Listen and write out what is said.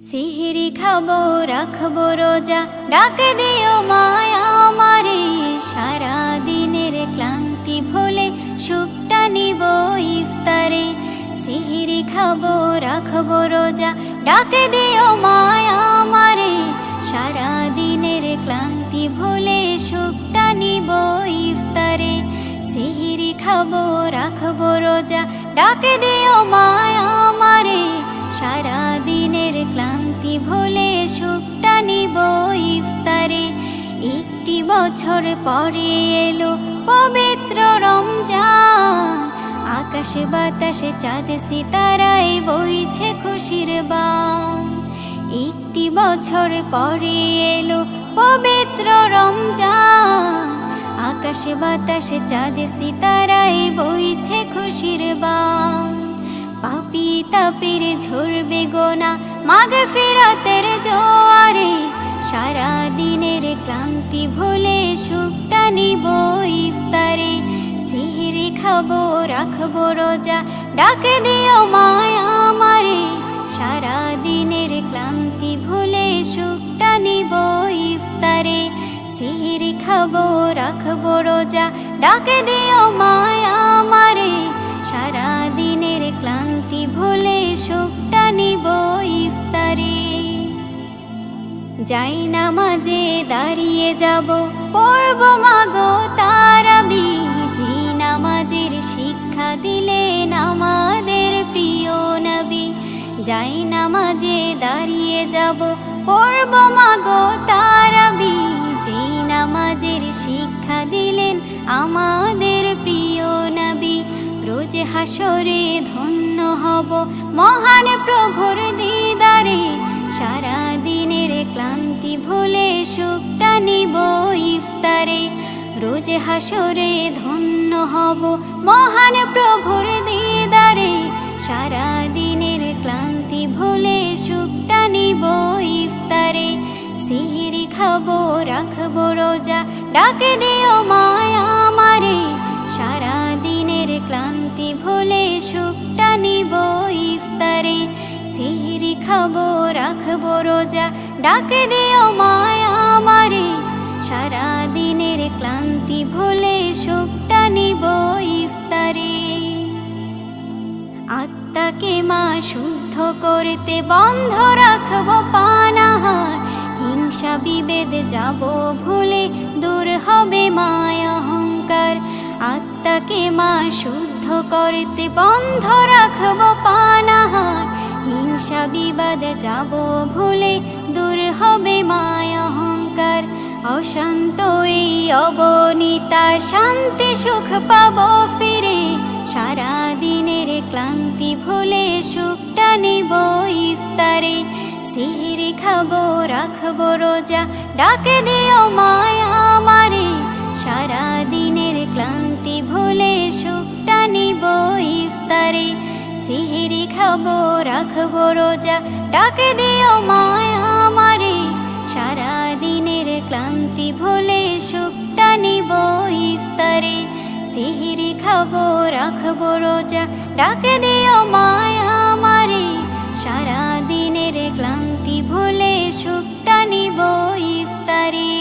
সিহরি খাবো রাখবো রোজা, ডাক দিও মায়া আমারে। সারা দিনের ক্লান্তি ভুলে সুখটা নিব ইফতারে। সিহরি খাবো রাখবো রোজা, ডাক দিও মায়া আমারে। সারা দিনের ক্লান্তি ভুলে সুখটা নিব ইফতারে। সিহরি খাবো রাখবো রোজা, ডাক দিও মায়া আমারে। সারা দিনের ক্লান্তি ভুলে সুখটা নিব ইফতারে। একটি বছর পরে এলো পবিত্র রমজান, আকাশে বাতাসে চাঁদ সিতারায় বইছে খুশির বান। একটি বছর পরে এলো পবিত্র রমজান, আকাশে বাতাসে চাঁদ সিতারায় বইছে খুশির বান। পাপী তাপের ঝরবে গোনা মাগফিরাতের জোয়ারে। সারা দিনের ক্লান্তি ভুলে সুখটা নিব ইফতারে। সিহরি খাবো রাখবো রোজা, ডাক দিও মায়া আমারে। সারা দিনের ক্লান্তি ভুলে সুখটা নিব ইফতারে। সিহরি খাবো রাখবো রোজা, ডাক দিও মায়া আমারে। সারা দিনের ক্লান্তি ভুলে সুখটা নিব ইফতারে। যাই নামাজে দাঁড়িয়ে যাব, পড়ব মাগো তারাবি। যে নামাজের শিক্ষা দিলেন আমাদের প্রিয় নবী। যাই নামাজে দাঁড়িয়ে যাব, পড়ব মাগো তারাবি। যে নামাজের শিক্ষা দিলেন আমাদের প্রিয় নবী। রোজ হাসরে ধন্য হব মহান প্রভুর দিদারে। সারা দিনের ক্লান্তি ভুলে সুখটা নিব ইফতারে। রোজ হাসরে ধন্য হব মহান প্রভুর দিদারে। সারা দিনের ক্লান্তি ভুলে সুখটা নিব ইফতারে। সিহরি খাবো রাখবো রোজা, ডাক দিও মায়া আমারে। সারা দিনের ক্লান্তি ভুলে সুখটা নিব ইফতারে। সিহরি খাবো রাখবো রোজা, ডাক দিও মায়া আমারে। সারা দিনের ক্লান্তি ভুলে সুখটা নিব ইফতারে। আত্মাকে মা শুদ্ধ করতে বন্ধ রাখবো পানাহার। হিংসা বিভেদ যাব ভুলে দূর হবে মায়া অহংকার। আত্মাকে মা শুদ্ধ করতে বন্ধ রাখবো পানাহার। হিংসা বিবাদ যাব ভুলে দূর হবে মায়া অহংকার। অশান্ত এই অগণিতা শান্তি সুখ পাবো ফিরে। সারা দিনের ক্লান্তি ভুলে সুখটা নিব ইফতারে। সিহরি খাবো রাখবো রোজা, ডাক দিও মায়া আমারে। সারা দিনের ক্লান্তি ভুলে সুখটা নিব ইফতারে। সিহরি খাবো রাখবো রোজা, ডাক দিও মায়া আমারে। সারা দিনের ক্লান্তি ভুলে সুখটা নিব ইফতারে। সিহরি খাবো রাখবো রোজা, ডাক দিও মায়া আমারে। সারা দিনের ক্লান্তি ভুলে সুখটা নিব ইফতারে।